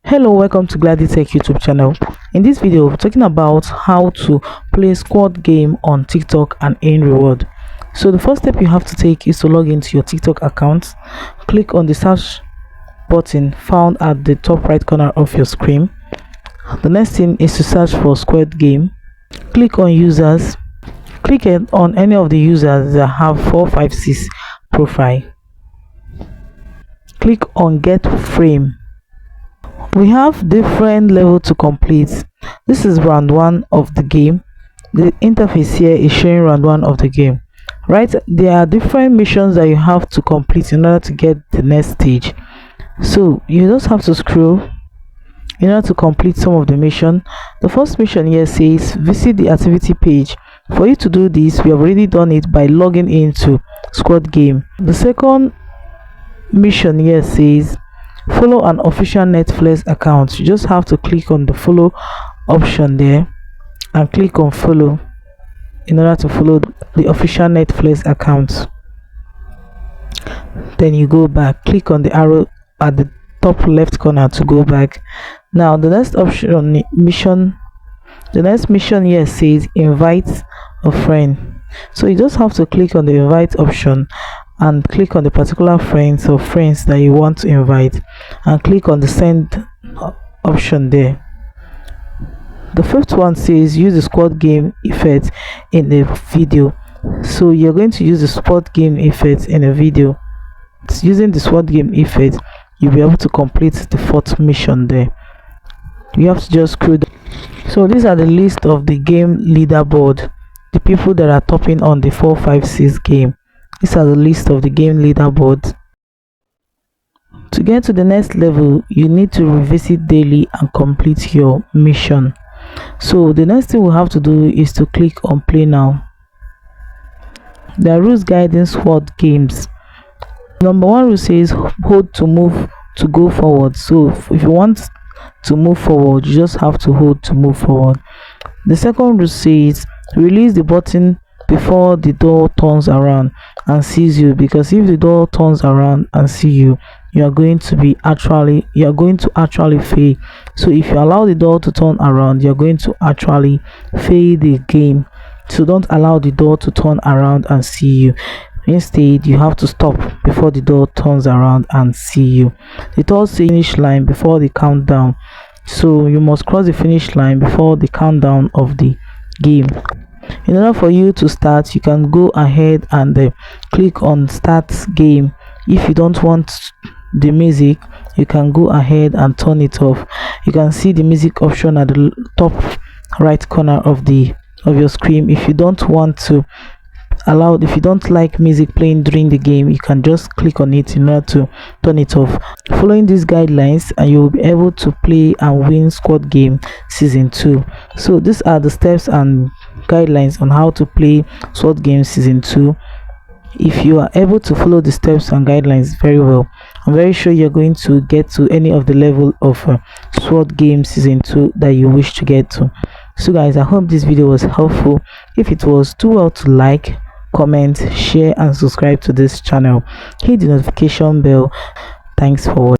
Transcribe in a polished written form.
Hello, welcome to Glady Tech YouTube channel. In this video, we're talking about how to play squad game on TikTok and earn reward. So the first step you have to take is to log into your TikTok account. Click on the search button found at the top right corner of your screen. The next thing is to search for Squid game. Click on users. Click on any of the users that have 456 profile. Click on get frame. We have different level to complete. This is round 1 of the game. The interface here is showing round 1 of the game. Right, there are different missions that you have to complete in order to get the next stage. So you just have to scroll in order to complete some of the mission. The first mission here says visit the activity page. For you to do this, we have already done it by logging into Squad game. The second mission here says follow an official Netflix account. You just have to click on the follow option there and click on follow in order to follow the official Netflix account. Then you go back, click on the arrow at the top left corner to go back. Now the next mission here says invite a friend. So you just have to click on the invite option and click on the particular friends or friends that you want to invite and click on the send option there. The fifth one says use the squad game effect in the video. So you're going to use the squad game effect in a video. Using the squad game effect, you'll be able to complete the fourth mission there. You have to just scroll down. So these are the list of the game leaderboard, the people that are topping on the 456 game. These are the list of the game leaderboard. To get to the next level, you need to revisit daily and complete your mission. So the next thing we have to do is to click on play now. There are rules guiding squad games. Number 1 rule says hold to move to go forward. So if you want to move forward, you just have to hold to move forward. The second rule says release the button before the door turns around and sees you, because if the door turns around and see you, you are going to actually fail. So if you allow the door to turn around, you're going to actually fail the game. So don't allow the door to turn around and see you. Instead, you have to stop before the door turns around and see you. It also says finish line before the countdown. So you must cross the finish line before the countdown of the game. In order for you to start, you can go ahead and click on start game. If you don't want the music, you can go ahead and turn it off. You can see the music option at the top right corner of your screen. If you don't like music playing during the game, you can just click on it in order to turn it off. Following these guidelines, and you'll be able to play and win Squad game season 2. So these are the steps and guidelines on how to play Squad game season 2. If you are able to follow the steps and guidelines very well, I'm very sure you're going to get to any of the level of Squad game season 2 that you wish to get to. So guys, I hope this video was helpful. If it was, do well to like, comment, share and subscribe to this channel. Hit the notification bell. Thanks for watching.